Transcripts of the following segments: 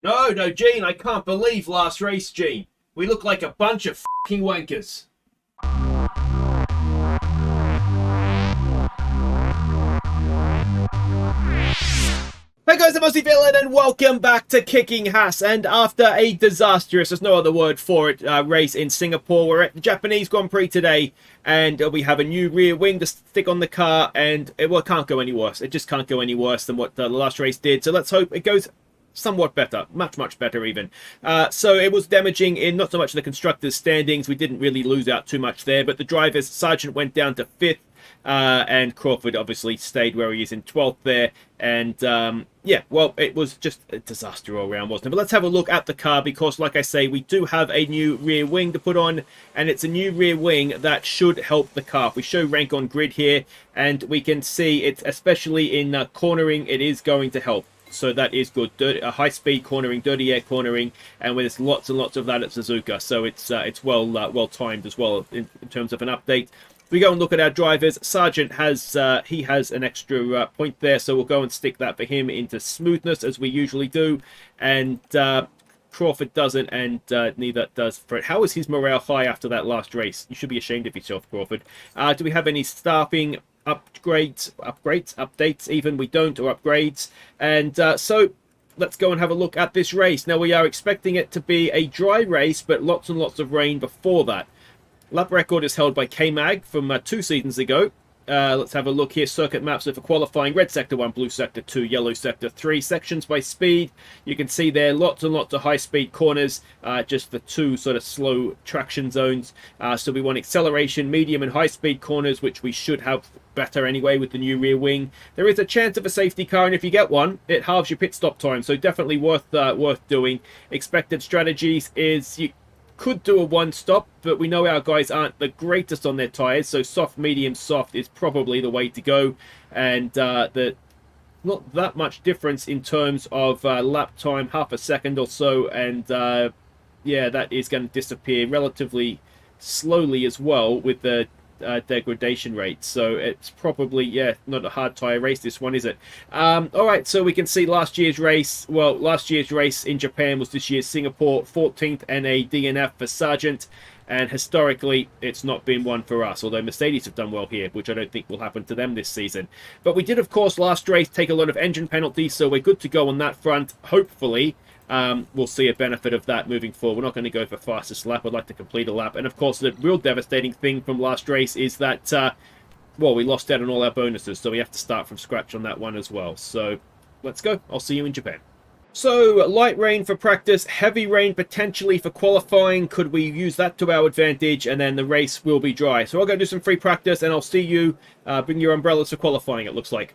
No, Gene, I can't believe last race, Gene. We look like a bunch of fucking wankers. Hey guys, I'm Aussie Villain and welcome back to Kicking Haas. And after a disastrous, there's no other word for it, race in Singapore, we're at the Japanese Grand Prix today, and we have a new rear wing to stick on the car, and it can't go any worse. It just can't go any worse than what the last race did. So let's hope it goes somewhat better, much better even. So it was damaging in not so much the constructors' standings. We didn't really lose out too much there, but the drivers, Sargeant went down to 5th. And Crawford obviously stayed where he is in 12th there. And yeah, well, it was just a disaster all around, wasn't it? But let's have a look at the car because, like I say, we do have a new rear wing to put on. And it's a new rear wing that should help the car. If we show rank on grid here, and we can see it's especially in cornering, it is going to help. So that is good. High-speed cornering, dirty air cornering, and there's lots and lots of that at Suzuka. So it's well timed as well in terms of an update. If we go and look at our drivers, Sargeant has an extra point there, so we'll go and stick that for him into smoothness as we usually do, and Crawford doesn't, and neither does Fred. How is his morale high after that last race? You should be ashamed of yourself, Crawford. Do we have any staffing updates even? We don't, or upgrades, and so let's go and have a look at this race. Now we are expecting it to be a dry race, but lots and lots of rain before that. Lap record is held by K-Mag from 2 seasons ago. Let's have a look here. Circuit maps. So for qualifying, red sector 1, blue sector 2, yellow sector 3. Sections by speed. You can see there lots and lots of high-speed corners. Just the 2 sort of slow traction zones. So we want acceleration, medium and high-speed corners, which we should have better anyway with the new rear wing. There is a chance of a safety car, and if you get one, it halves your pit stop time. So definitely worth doing. Expected strategies is you could do a 1-stop, but we know our guys aren't the greatest on their tyres, so soft, medium, soft is probably the way to go. And not that much difference in terms of lap time, half a second or so, and yeah, that is going to disappear relatively slowly as well with the degradation rate. So it's probably, yeah, not a hard tyre race, this one, is it? Alright, so we can see last year's race. Well, last year's race in Japan was this year's Singapore, 14th and a DNF for Sargeant, and historically it's not been one for us, although Mercedes have done well here, which I don't think will happen to them this season. But we did, of course, last race take a lot of engine penalties, so we're good to go on that front. Hopefully we'll see a benefit of that moving forward. We're not going to go for fastest lap. I'd like to complete a lap. And of course, the real devastating thing from last race is that, well, we lost out on all our bonuses, so we have to start from scratch on that one as well. So let's go. I'll see you in Japan. So, light rain for practice, heavy rain potentially for qualifying. Could we use that to our advantage? And then the race will be dry. So I'll go do some free practice, and I'll see you. Bring your umbrellas for qualifying, it looks like.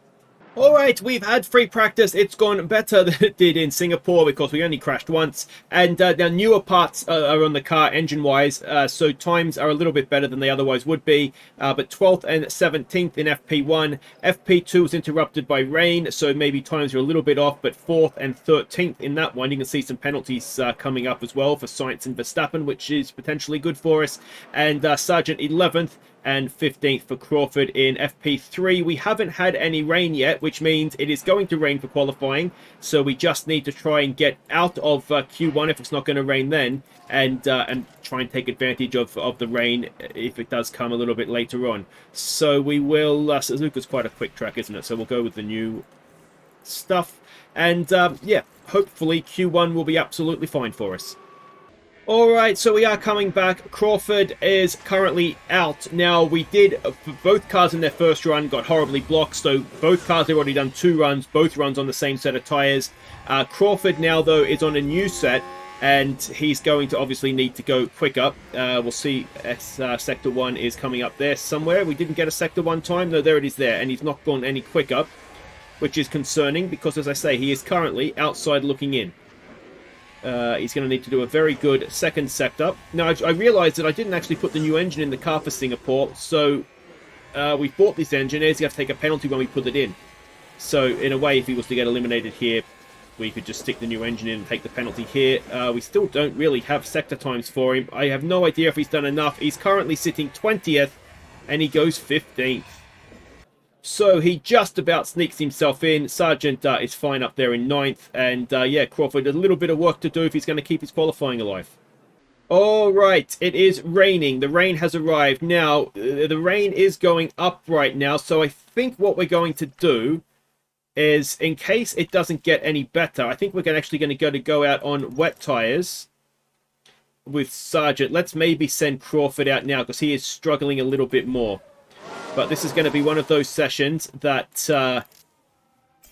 Alright, we've had free practice. It's gone better than it did in Singapore because we only crashed once. And now newer parts are on the car engine-wise, so times are a little bit better than they otherwise would be. But 12th and 17th in FP1. FP2 was interrupted by rain, so maybe times are a little bit off. But 4th and 13th in that one. You can see some penalties coming up as well for Sainz and Verstappen, which is potentially good for us. And Sargeant 11th. And 15th for Crawford in FP3. We haven't had any rain yet, which means it is going to rain for qualifying. So we just need to try and get out of Q1 if it's not going to rain then, and try and take advantage of the rain if it does come a little bit later on. So we will. Suzuka's quite a quick track, isn't it? So we'll go with the new stuff, and yeah, hopefully Q1 will be absolutely fine for us. Alright, so we are coming back. Crawford is currently out. Now, we did, both cars in their first run got horribly blocked, so both cars have already done 2 runs, both runs on the same set of tyres. Crawford now, though, is on a new set, and he's going to obviously need to go quicker. We'll see Sector 1 is coming up there somewhere. We didn't get a Sector 1 time, no, there it is there, and he's not gone any quicker, which is concerning, because, as I say, he is currently outside looking in. He's going to need to do a very good second sector. Now, I realised that I didn't actually put the new engine in the car for Singapore, so we bought this engine. He's going to take a penalty when we put it in. So, in a way, if he was to get eliminated here, we could just stick the new engine in and take the penalty here. We still don't really have sector times for him. I have no idea if he's done enough. He's currently sitting 20th, and he goes 15th. So he just about sneaks himself in. Sargeant is fine up there in 9th. And yeah, Crawford, a little bit of work to do if he's going to keep his qualifying alive. All right, it is raining. The rain has arrived. Now, the rain is going up right now. So I think what we're going to do is, in case it doesn't get any better, I think we're actually going to go out on wet tyres with Sargeant. Let's maybe send Crawford out now because he is struggling a little bit more. But this is going to be one of those sessions that,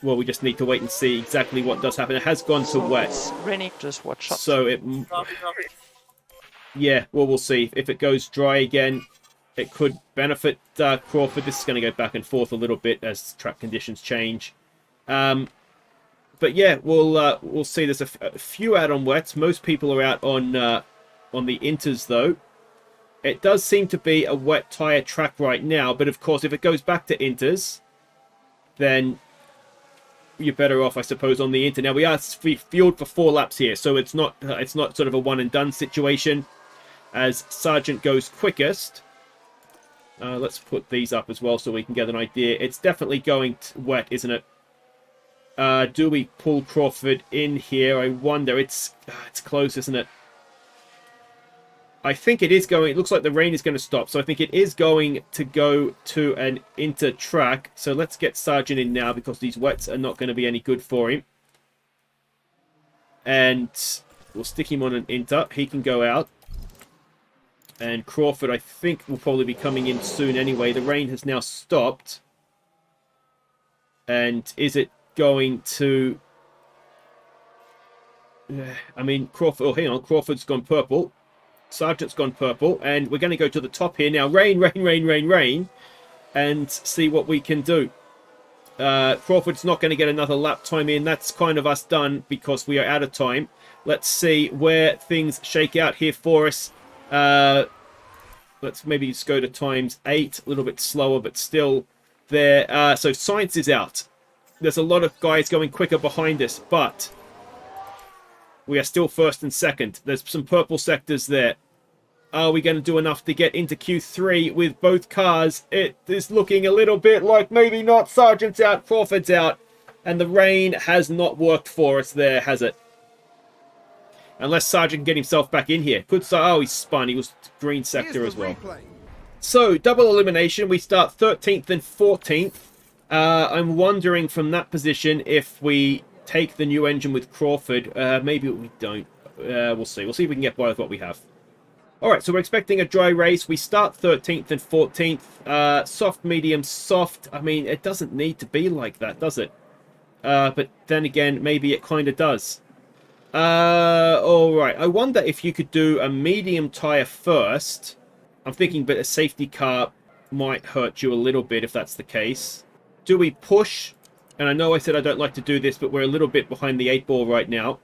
well, we just need to wait and see exactly what does happen. It has gone to wet. Raining, just watch out. So it... Yeah, well, we'll see. If it goes dry again, it could benefit Crawford. This is going to go back and forth a little bit as track conditions change. But yeah, we'll see. There's a few out on wets. Most people are out on the inters, though. It does seem to be a wet tyre track right now, but of course, if it goes back to inters, then you're better off, I suppose, on the inter. Now, we are fueled for 4 laps here, so it's not sort of a one-and-done situation. As Sargeant goes quickest, let's put these up as well so we can get an idea. It's definitely going wet, isn't it? Do we pull Crawford in here? I wonder. It's close, isn't it? I think it is going... It looks like the rain is going to stop, so I think it is going to go to an inter track. So let's get Sargeant in now because these wets are not going to be any good for him. And we'll stick him on an inter. He can go out. And Crawford, I think, will probably be coming in soon anyway. The rain has now stopped. And is it going to... I mean, Crawford... Oh, hang on. Crawford's gone purple. Sargeant's gone purple. And we're going to go to the top here now. Rain, rain, rain, rain, rain. And see what we can do. Crawford's not going to get another lap time in. That's kind of us done because we are out of time. Let's see where things shake out here for us. Let's maybe just go to times 8, a little bit slower, but still there. So Science is out. There's a lot of guys going quicker behind us, but we are still first and second. There's some purple sectors there. Are we going to do enough to get into Q3 with both cars? It is looking a little bit like maybe not. Sargeant's out, Crawford's out, and the rain has not worked for us there, has it? Unless Sargeant can get himself back in here. Oh, he's spun. He was green sector as well. So, double elimination. We start 13th and 14th. I'm wondering from that position if we take the new engine with Crawford. Maybe we don't. We'll see. We'll see if we can get by with what we have. Alright, so we're expecting a dry race. We start 13th and 14th. Soft, medium, soft. I mean, it doesn't need to be like that, does it? But then again, maybe it kind of does. Alright, I wonder if you could do a medium tyre first. I'm thinking but a safety car might hurt you a little bit if that's the case. Do we push? And I know I said I don't like to do this, but we're a little bit behind the 8 ball right now.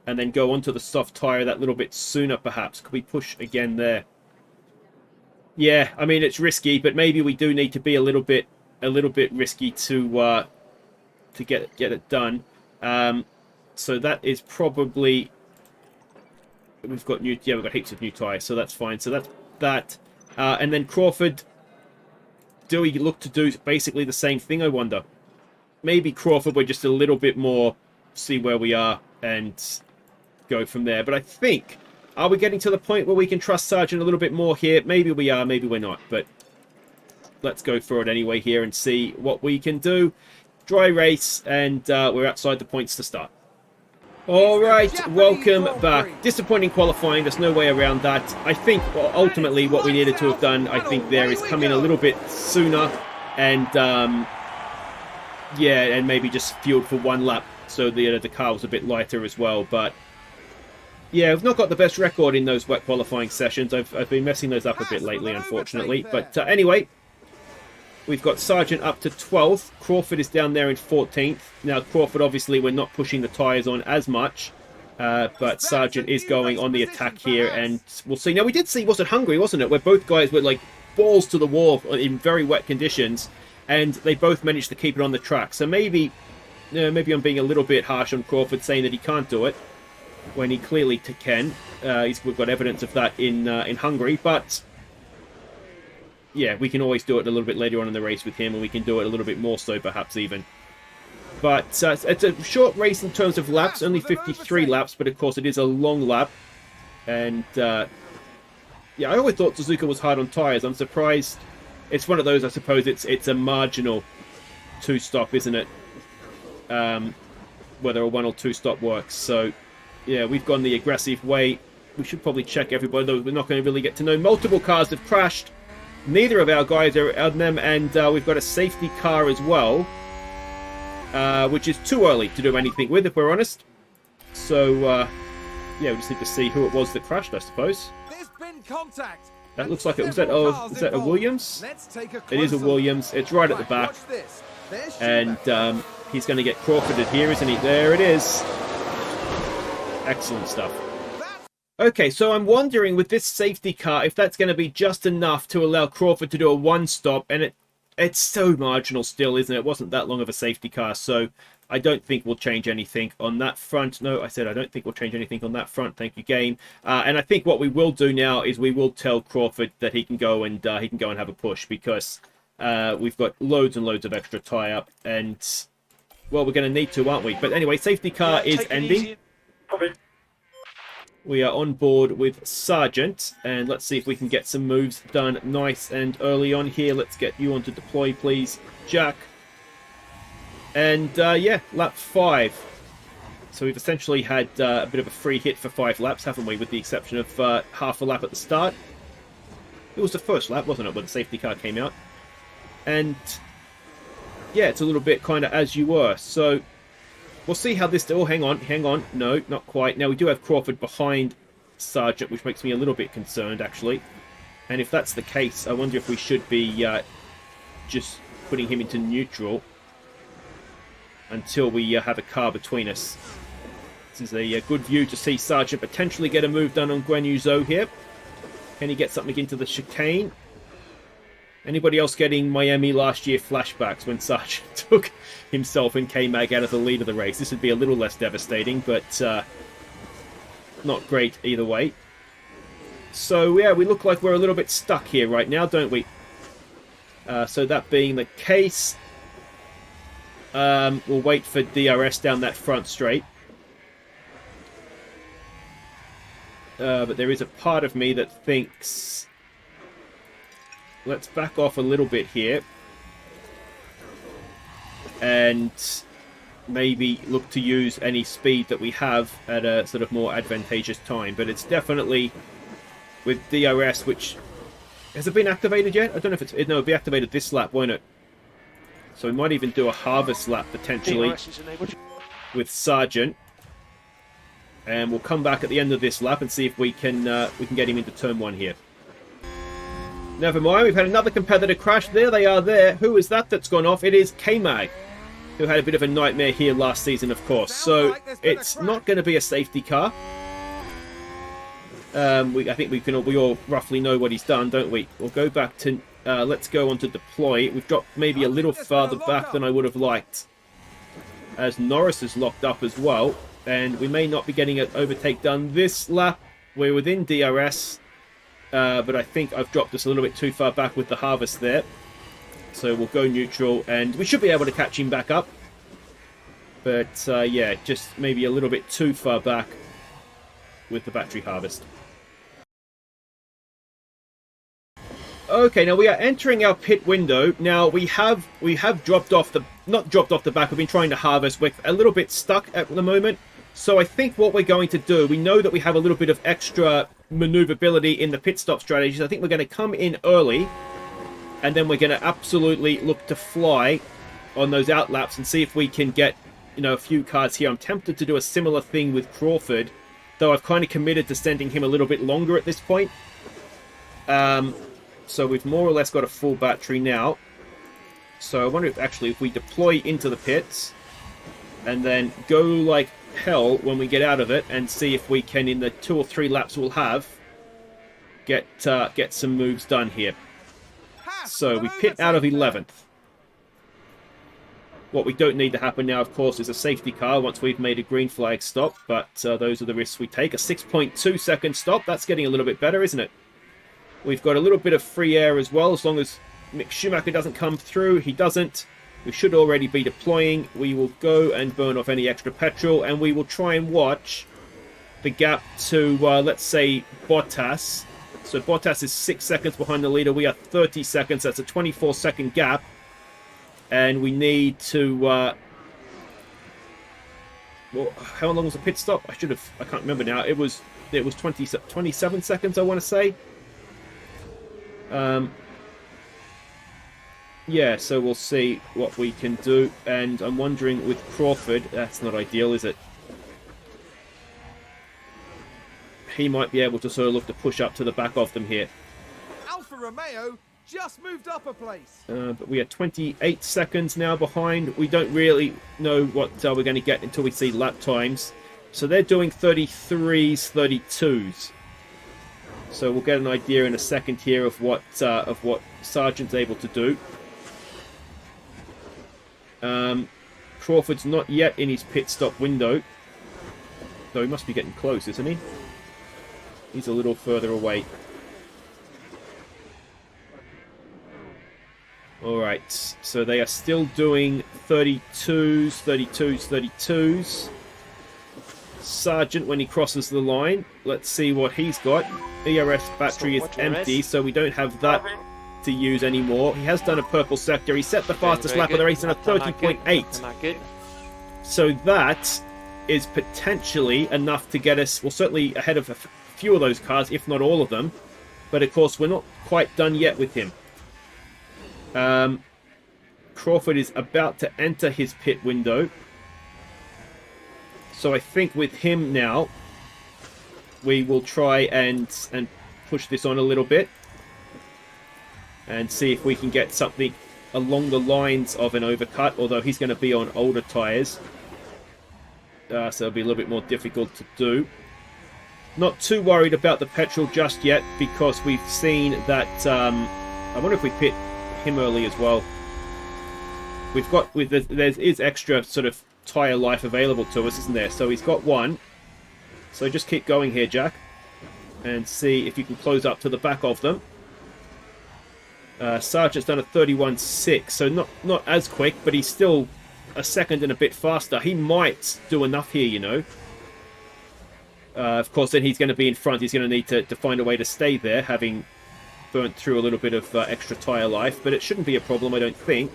And then go onto the soft tyre that little bit sooner perhaps. Could we push again there? Yeah, I mean it's risky, but maybe we do need to be a little bit risky to get it done. So that is probably... We've got heaps of new tyres, so that's fine. So that's that. And then Crawford, do we look to do basically the same thing, I wonder? Maybe Crawford, we're just a little bit more, see where we are and go from there. But I think, are we getting to the point where we can trust Sargeant a little bit more here? Maybe we are, maybe we're not. But let's go for it anyway here and see what we can do. Dry race, and we're outside the points to start. Alright, welcome back. Disappointing qualifying, there's no way around that. I think ultimately what we needed to have done, I think there is come in a little bit sooner and yeah, and maybe just fueled for one lap so the car was a bit lighter as well. But yeah, I've not got the best record in those wet qualifying sessions. I've been messing those up a bit lately, unfortunately. But anyway, we've got Sargeant up to 12th. Crawford is down there in 14th. Now, Crawford, obviously, we're not pushing the tyres on as much. But Sargeant is going on the attack here. And we'll see. Now, we did see, was it Hungary, wasn't it? Where both guys were like balls to the wall in very wet conditions. And they both managed to keep it on the track. So maybe I'm being a little bit harsh on Crawford, saying that he can't do it when he clearly can. We've got evidence of that in Hungary. But yeah, we can always do it a little bit later on in the race with him, and we can do it a little bit more so, perhaps, even. But it's a short race in terms of laps, only 53 laps, but of course it is a long lap. And, yeah, I always thought Suzuka was hard on tyres. I'm surprised. It's one of those, I suppose, it's a marginal two-stop, isn't it? Whether a one or two-stop works. So, yeah, we've gone the aggressive way. We should probably check everybody, though we're not going to really get to know. Multiple cars have crashed. Neither of our guys are on them, and we've got a safety car as well, which is too early to do anything with, if we're honest. So, yeah, we just need to see who it was that crashed, I suppose. There's been contact. That looks like it was that a Williams? It is a Williams. It's right at the back. And he's going to get Crawforded here, isn't he? There it is. Excellent stuff. Okay, so I'm wondering with this safety car if that's going to be just enough to allow Crawford to do a one-stop. And it's so marginal still, isn't it? It wasn't that long of a safety car, so I don't think we'll change anything on that front. No, I said I don't think we'll change anything on that front. Thank you, game. And I think what we will do now is we will tell Crawford that he can go and have a push, because we've got loads and loads of extra tie-up, and well, we're going to need to, aren't we? But anyway, safety car is ending. We are on board with Sargeant, and let's see if we can get some moves done nice and early on here. Let's get you on to deploy, please, Jack. And yeah, lap 5. So we've essentially had a bit of a free hit for 5 laps, haven't we? With the exception of half a lap at the start. It was the first lap, wasn't it, when the safety car came out? And yeah, it's a little bit kind of as you were. So we'll see how this... Oh, hang on. No, not quite. Now, we do have Crawford behind Sargeant, which makes me a little bit concerned, actually. And if that's the case, I wonder if we should be just putting him into neutral until we have a car between us. This is a good view to see Sargeant potentially get a move done on Guan Yu Zhou here. Can he get something into the chicane? Anybody else getting Miami last year flashbacks when Sargeant took himself and K-Mag out of the lead of the race? This would be a little less devastating, but not great either way. So, yeah, we look like we're a little bit stuck here right now, don't we? So that being the case, we'll wait for DRS down that front straight. But there is a part of me that thinks... Let's back off a little bit here. And maybe look to use any speed that we have at a sort of more advantageous time. But it's definitely with DRS, which... Has it been activated yet? I don't know if it's... No, it'll be activated this lap, won't it? So we might even do a harvest lap, potentially, with Sargeant. And we'll come back at the end of this lap and see if we can get him into turn 1 here. Never mind, we've had another competitor crash. There they are there. Who is that that's gone off? It is K-Mag, who had a bit of a nightmare here last season, of course. So it's not going to be a safety car. I think we all roughly know what he's done, don't we? We'll go back to... let's go on to deploy. We've dropped maybe a little farther back than I would have liked, as Norris is locked up as well. And we may not be getting an overtake done this lap. We're within DRS. But I think I've dropped us a little bit too far back with the harvest there. So we'll go neutral, and we should be able to catch him back up. But yeah, just maybe a little bit too far back with the battery harvest. Okay, now we are entering our pit window. Now we have dropped off the... Not dropped off the back, we've been trying to harvest. We're a little bit stuck at the moment. So I think what we're going to do, we know that we have a little bit of extra maneuverability in the pit stop strategies. I think we're going to come in early, and then we're going to absolutely look to fly on those out laps and see if we can get, you know, a few cars here. I'm tempted to do a similar thing with Crawford, though I've kind of committed to sending him a little bit longer at this point. So we've more or less got a full battery now. So I wonder if we deploy into the pits and then go like hell when we get out of it and see if we can, in the 2 or 3 laps we'll have, get some moves done here. So we pit out of 11th. What we don't need to happen now, of course, is a safety car once we've made a green flag stop, but those are the risks we take. A 6.2 second stop, that's getting a little bit better, isn't it? We've got a little bit of free air as well, as long as Mick Schumacher doesn't come through. He doesn't. We should already be deploying. We will go and burn off any extra petrol, and we will try and watch the gap to, let's say, Bottas. So Bottas is 6 seconds behind the leader. We are 30 seconds. That's a 24-second gap. And we need to... well, how long was the pit stop? I can't remember now. It was 27 seconds, I want to say. Yeah, so we'll see what we can do. And I'm wondering with Crawford, that's not ideal, is it? He might be able to sort of look to push up to the back of them here. Alfa Romeo just moved up a place. But we are 28 seconds now behind. We don't really know what we're going to get until we see lap times. So they're doing 33s, 32s. So we'll get an idea in a second here of what Sargeant's able to do. Crawford's not yet in his pit stop window. Though he must be getting close, isn't he? He's a little further away. Alright, so they are still doing 32s, 32s, 32s. Sargeant, when he crosses the line, let's see what he's got. ERS battery is empty, so we don't have that to use anymore. He has done a purple sector. He set the fastest lap of the race in a 30.8. So that is potentially enough to get us, well, certainly ahead of a few of those cars, if not all of them. But of course, we're not quite done yet with him. Crawford is about to enter his pit window. So I think with him now, we will try and push this on a little bit. And see if we can get something along the lines of an overcut. Although he's going to be on older tyres. So it'll be a little bit more difficult to do. Not too worried about the petrol just yet. Because we've seen that... I wonder if we pit him early as well. We've got... there is extra sort of tyre life available to us, isn't there? So he's got one. So just keep going here, Jack. And see if you can close up to the back of them. Sargeant's done a 31.6, so not as quick, but he's still a second and a bit faster. He might do enough here, you know. Of course, then he's going to be in front. He's going to need to find a way to stay there, having burnt through a little bit of extra tyre life. But it shouldn't be a problem, I don't think.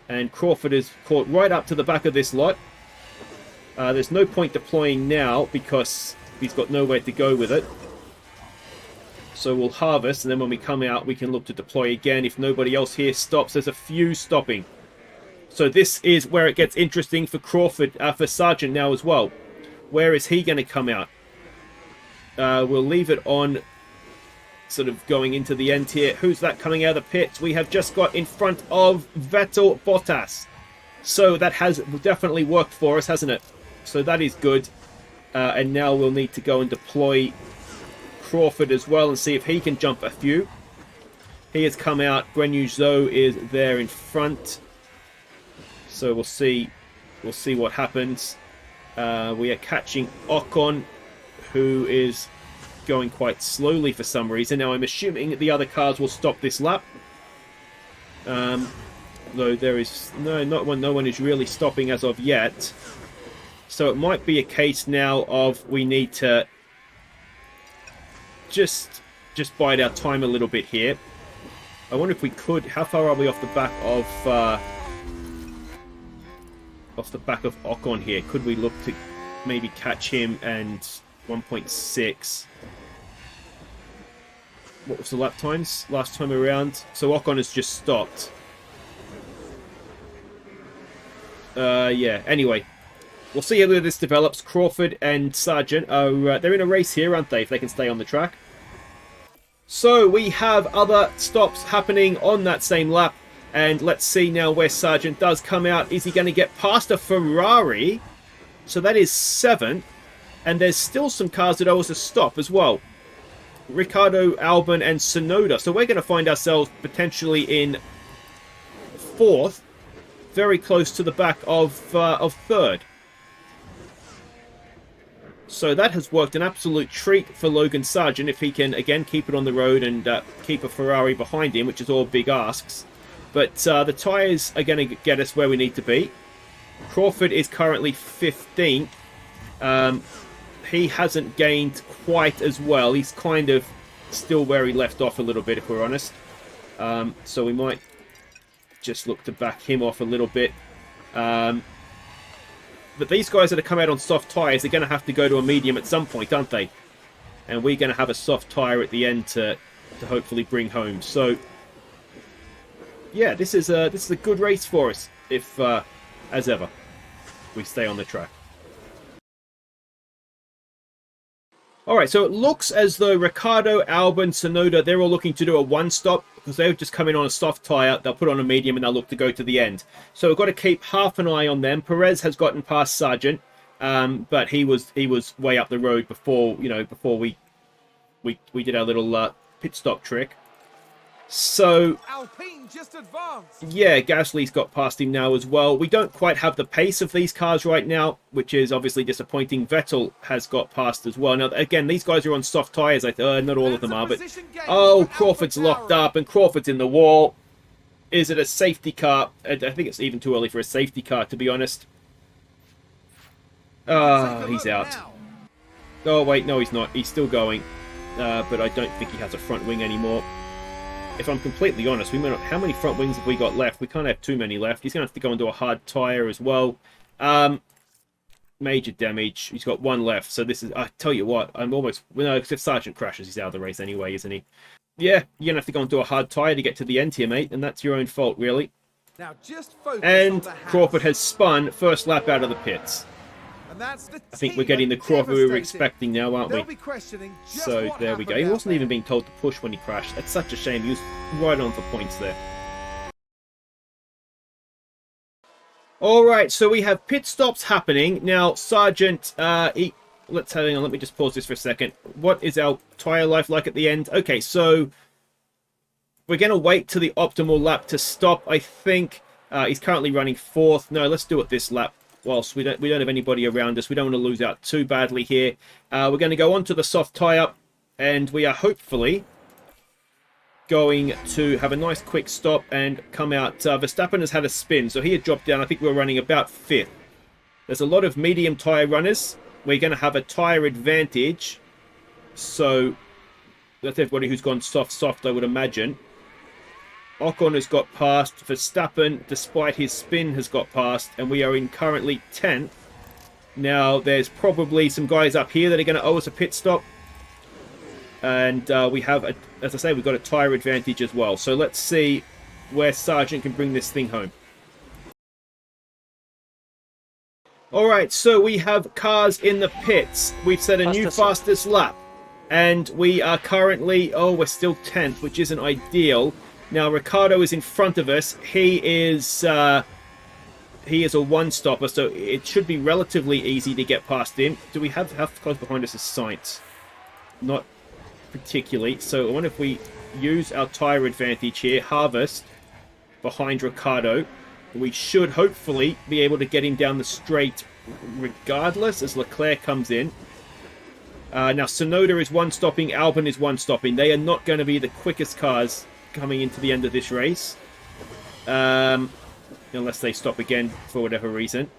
And Crawford is caught right up to the back of this lot. There's no point deploying now because he's got nowhere to go with it. So we'll harvest, and then when we come out, we can look to deploy again if nobody else here stops. There's a few stopping. So this is where it gets interesting for Crawford, for Sargeant now as well. Where is he going to come out? We'll leave it on, sort of going into the end here. Who's that coming out of the pits? We have just got in front of Vettel Bottas. So that has definitely worked for us, hasn't it? So that is good. And now we'll need to go and deploy Crawford as well and see if he can jump a few. He has come out. Grenouilleau is there in front. So we'll see what happens. We are catching Ocon, who is going quite slowly for some reason. Now I'm assuming the other cars will stop this lap. Though there is no one is really stopping as of yet. So it might be a case now of we need to just bide our time a little bit here. I wonder if we could. How far are we off the back of Ocon here? Could we look to maybe catch him and 1.6? What was the lap times last time around? So Ocon has just stopped. Yeah. Anyway, we'll see how this develops. Crawford and Sargeant are they're in a race here, aren't they? If they can stay on the track. So we have other stops happening on that same lap. And let's see now where Sargeant does come out. Is he going to get past a Ferrari? So that is 7th. And there's still some cars that owe us a stop as well. Ricciardo, Albon and Tsunoda. So we're going to find ourselves potentially in 4th. Very close to the back of 3rd. So that has worked an absolute treat for Logan Sargeant if he can, again, keep it on the road and keep a Ferrari behind him, which is all big asks. But the tyres are going to get us where we need to be. Crawford is currently 15th. He hasn't gained quite as well. He's kind of still where he left off a little bit, if we're honest. So we might just look to back him off a little bit. But these guys that have come out on soft tyres are going to have to go to a medium at some point, aren't they? And we're going to have a soft tyre at the end to hopefully bring home. So, yeah, this is a good race for us, if, as ever, we stay on the track. Alright, so it looks as though Ricciardo, Albon, Tsunoda, they're all looking to do a one-stop because they've just come in on a soft tyre. They'll put on a medium and they'll look to go to the end. So we've got to keep half an eye on them. Perez has gotten past Sargeant, but he was way up the road before we did our little pit stop trick. So Alpine just advanced. Yeah, Gasly's got past him now as well. We don't quite have the pace of these cars right now, which is obviously disappointing. Vettel has got past as well. Now, again, these guys are on soft tyres. Not all of them are, but... Oh, Crawford's locked up, and Crawford's in the wall. Is it a safety car? I think it's even too early for a safety car, to be honest. He's out. Now. Oh, wait, no, he's not. He's still going. But I don't think he has a front wing anymore. If I'm completely honest, we may not... How many front wings have we got left? We can't have too many left. He's going to have to go into a hard tyre as well. Major damage. He's got one left. So this is... I tell you what, I'm almost... No, because if Sargeant crashes, he's out of the race anyway, isn't he? Yeah, you're going to have to go into a hard tyre to get to the end here, mate. And that's your own fault, really. Now just focus and on the Crawford has spun first lap out of the pits. And that's the I think we're getting the Crawford we were expecting now, aren't we? They'll be questioning just So what there we go. He happened wasn't out even there. being told to push when he crashed. That's such a shame. He was right on for points there. Alright, so we have pit stops happening. Now, Sargeant, let's hang on, let me just pause this for a second. What is our tyre life like at the end? Okay, so we're going to wait to the optimal lap to stop, I think. He's currently running 4th. No, let's do it this lap. Whilst we don't have anybody around us. We don't want to lose out too badly here. We're going to go on to the soft tyre, and we are hopefully going to have a nice quick stop and come out. Verstappen has had a spin, so he had dropped down. I think we're running about 5th. There's a lot of medium tyre runners. We're going to have a tyre advantage. So that's everybody who's gone soft, I would imagine. Ocon has got past. Verstappen, despite his spin, has got past. And we are in currently 10th. Now, there's probably some guys up here that are going to owe us a pit stop. And we have, as I say, we've got a tyre advantage as well. So let's see where Sargeant can bring this thing home. Alright, so we have cars in the pits. We've set a new fastest lap. And we are currently, we're still 10th, which isn't ideal. Now, Ricciardo is in front of us. He is a one-stopper, so it should be relatively easy to get past him. Do we have how close behind us is Sainz? Not particularly. So I wonder if we use our tyre advantage here, harvest behind Ricciardo. We should hopefully be able to get him down the straight regardless as Leclerc comes in. Now, Tsunoda is one-stopping, Albon is one-stopping. They are not going to be the quickest cars coming into the end of this race, unless they stop again for whatever reason.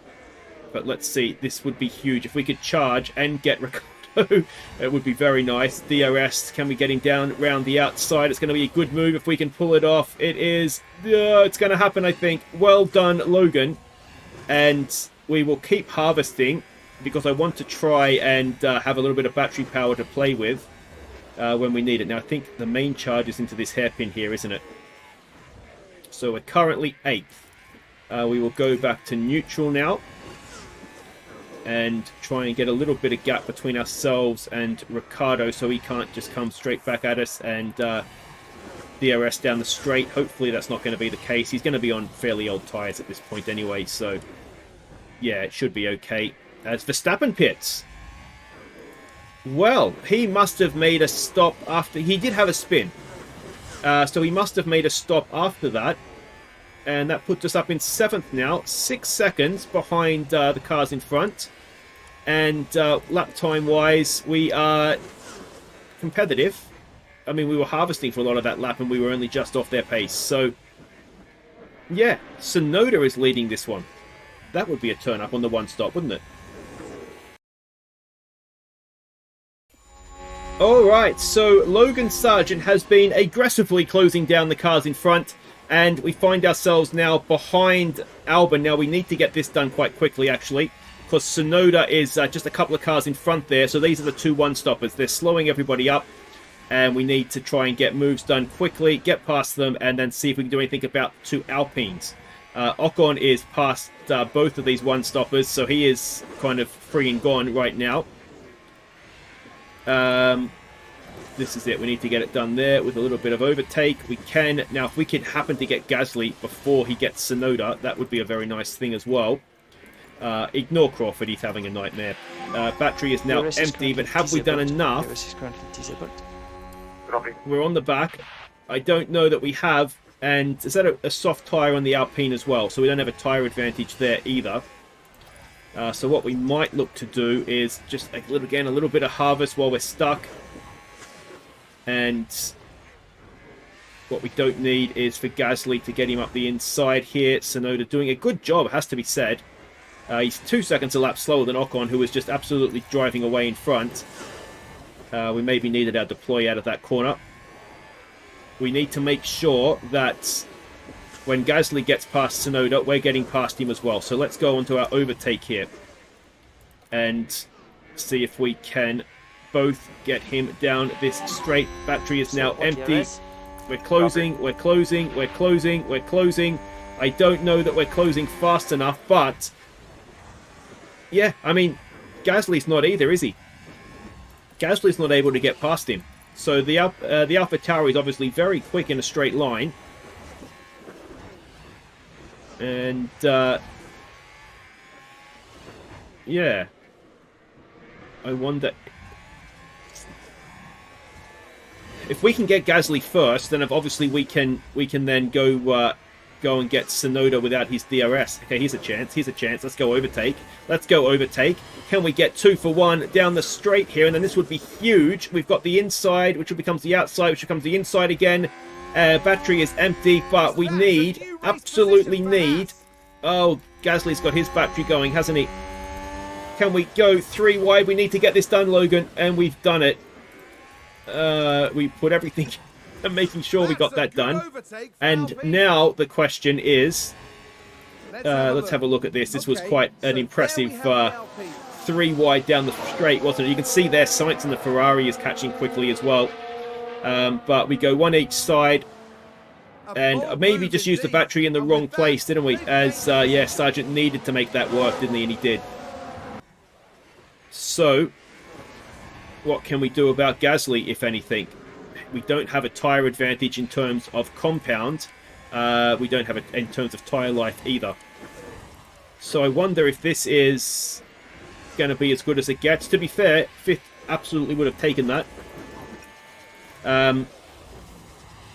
But let's see, this would be huge if we could charge and get Ricciardo. It would be very nice. DRS, can we get him down around the outside? It's going to be a good move if we can pull it off. It is. It's going to happen, I think. Well done, Logan. And we will keep harvesting because I want to try and have a little bit of battery power to play with when we need it. Now, I think the main charge is into this hairpin here, isn't it? So we're currently 8th. We will go back to neutral now and try and get a little bit of gap between ourselves and Ricciardo so he can't just come straight back at us and DRS down the straight. Hopefully that's not going to be the case. He's going to be on fairly old tyres at this point anyway, so yeah, it should be okay. As Verstappen pits. Well, he must have made a stop after... He did have a spin. So he must have made a stop after that. And that puts us up in 7th now. 6 seconds behind the cars in front. And lap time-wise, we are competitive. I mean, we were harvesting for a lot of that lap, and we were only just off their pace. So, yeah, Tsunoda is leading this one. That would be a turn-up on the one-stop, wouldn't it? Alright, so Logan Sargeant has been aggressively closing down the cars in front, and we find ourselves now behind Albon. Now, we need to get this done quite quickly, actually, because Tsunoda is just a couple of cars in front there, so these are the two one-stoppers. They're slowing everybody up, and we need to try and get moves done quickly, get past them, and then see if we can do anything about two Alpines. Ocon is past both of these one-stoppers, so he is kind of free and gone right now. This is it. We need to get it done there with a little bit of overtake. We can. Now, if we can happen to get Gasly before he gets Tsunoda, that would be a very nice thing as well. Ignore Crawford. He's having a nightmare. Battery is now empty, but have we done enough? We're on the back. I don't know that we have. And is that a soft tyre on the Alpine as well? So we don't have a tyre advantage there either. So what we might look to do is just, a little bit of harvest while we're stuck. And what we don't need is for Gasly to get him up the inside here. Tsunoda doing a good job, has to be said. He's 2 seconds a lap slower than Ocon, who was just absolutely driving away in front. We maybe needed our deploy out of that corner. We need to make sure that when Gasly gets past Tsunoda, we're getting past him as well. So let's go on to our overtake here and see if we can both get him down this straight. Battery is now empty. We're closing, we're closing, we're closing, we're closing. I don't know that we're closing fast enough, but yeah, I mean, Gasly's not either, is he? Gasly's not able to get past him. So the AlphaTauri is obviously very quick in a straight line. And, yeah. I wonder if we can get Gasly first, then obviously we can then go and get Tsunoda without his DRS. Okay, here's a chance. Here's a chance. Let's go overtake. Let's go overtake. Can we get 2 for 1 down the straight here? And then this would be huge. We've got the inside, which becomes the outside, which becomes the inside again. Battery is empty, but we need, absolutely need... Oh, Gasly's got his battery going, hasn't he? Can we go 3 wide? We need to get this done, Logan, and we've done it. We put everything... and making sure we got that done. And now the question is... let's have a look at this. This was quite an impressive 3 wide down the straight, wasn't it? You can see their sights and the Ferrari is catching quickly as well. But we go 1 each side. And maybe just used the battery in the wrong place, didn't we? As, yeah, Sargeant needed to make that work, didn't he? And he did. So, what can we do about Gasly, if anything? We don't have a tyre advantage in terms of compound. We don't have it in terms of tyre life either. So I wonder if this is going to be as good as it gets. To be fair, 5th absolutely would have taken that.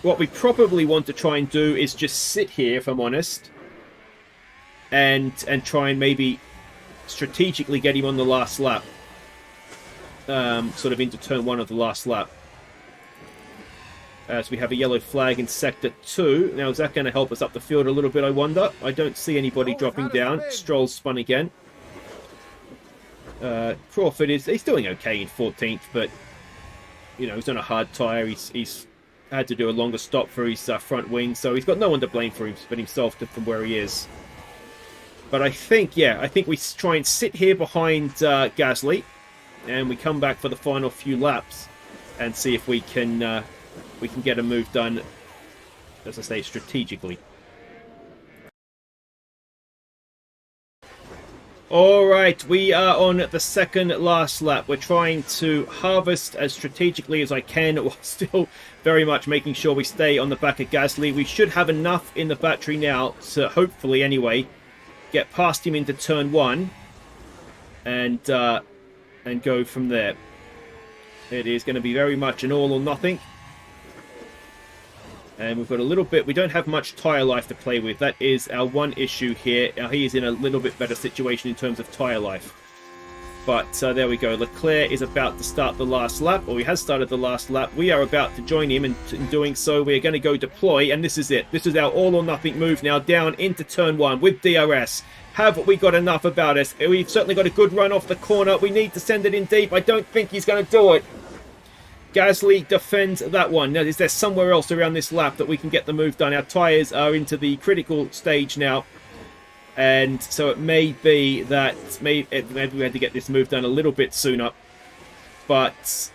What we probably want to try and do is just sit here, if I'm honest, and try and maybe strategically get him on the last lap. Sort of into turn 1 of the last lap. As we have a yellow flag in Sector 2. Now, is that going to help us up the field a little bit, I wonder? I don't see anybody dropping down. Stroll's spun again. Crawford he's doing okay in 14th, but, you know, he's on a hard tyre. He's had to do a longer stop for his front wing, so he's got no one to blame for him but himself from where he is. But I think, yeah, I think we try and sit here behind Gasly, and we come back for the final few laps and see if we can get a move done, as I say, strategically. Alright, we are on the second last lap. We're trying to harvest as strategically as I can, while still very much making sure we stay on the back of Gasly. We should have enough in the battery now to, hopefully anyway, get past him into turn 1 and go from there. It is going to be very much an all or nothing. And we've got a little bit... We don't have much tyre life to play with. That is our one issue here. He is in a little bit better situation in terms of tyre life. But there we go. Leclerc is about to start the last lap, or he has started the last lap. We are about to join him, and in doing so, we are going to go deploy, and this is it. This is our all-or-nothing move now, down into turn 1 with DRS. Have we got enough about us? We've certainly got a good run off the corner. We need to send it in deep. I don't think he's going to do it. Gasly defends that one. Now, is there somewhere else around this lap that we can get the move done? Our tyres are into the critical stage now. And so it may be that maybe we had to get this move done a little bit sooner. But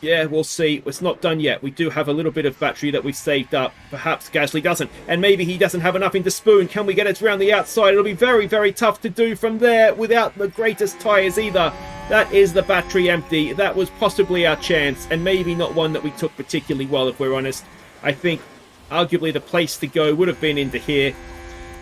yeah, we'll see. It's not done yet. We do have a little bit of battery that we've saved up. Perhaps Gasly doesn't. And maybe he doesn't have enough into Spoon. Can we get it around the outside? It'll be very, very tough to do from there without the greatest tyres either. That is the battery empty. That was possibly our chance, and maybe not one that we took particularly well, if we're honest. I think arguably the place to go would have been into here.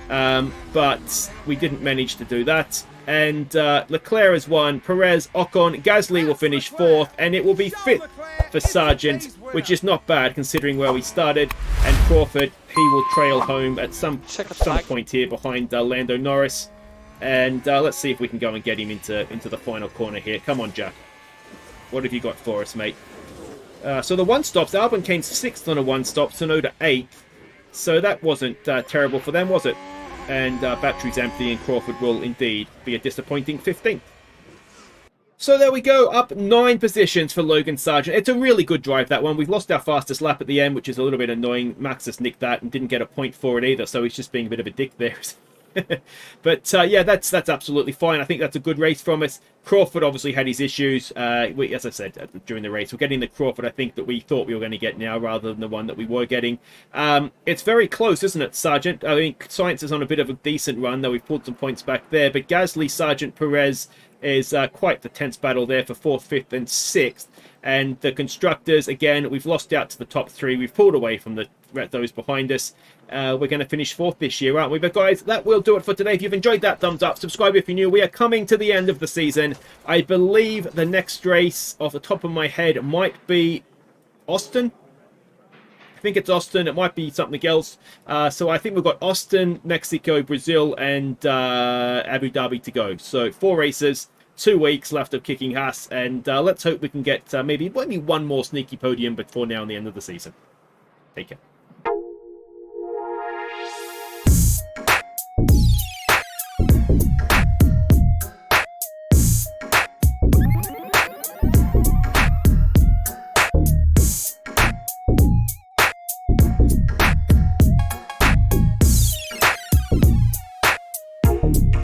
But we didn't manage to do that. And Leclerc has won. Perez, Ocon, Gasly will finish 4th. And it will be 5th for Sargeant, which is not bad considering where we started. And Crawford, he will trail home at some point here behind Lando Norris. And let's see if we can go and get him into the final corner here. Come on, Jack. What have you got for us, mate? So the one-stops, Albon came 6th on a one-stop, Tsunoda 8th. So that wasn't terrible for them, was it? And battery's empty, and Crawford will indeed be a disappointing 15th. So there we go, up 9 positions for Logan Sargeant. It's a really good drive, that one. We've lost our fastest lap at the end, which is a little bit annoying. Max has nicked that and didn't get a point for it either, so he's just being a bit of a dick there. But yeah, that's absolutely fine. I think that's a good race from us. Crawford obviously had his issues. As I said during the race, we're getting the Crawford I think that we thought we were going to get now, rather than the one that we were getting. It's very close, isn't it, Sargeant? I think Science is on a bit of a decent run, though we've pulled some points back there. But Gasly, Sargeant, Perez is quite the tense battle there for 4th, 5th, and 6th. And the constructors, again, we've lost out to the top 3. We've pulled away from those behind us. We're going to finish 4th this year, aren't we? But guys, that will do it for today. If you've enjoyed that, thumbs up. Subscribe if you're new. We are coming to the end of the season. I believe the next race, off the top of my head, might be Austin. I think it's Austin. It might be something else. So I think we've got Austin, Mexico, Brazil, and Abu Dhabi to go. So 4 races. 2 weeks left of kicking Haas, and let's hope we can get maybe one more sneaky podium before now and the end of the season. Take care.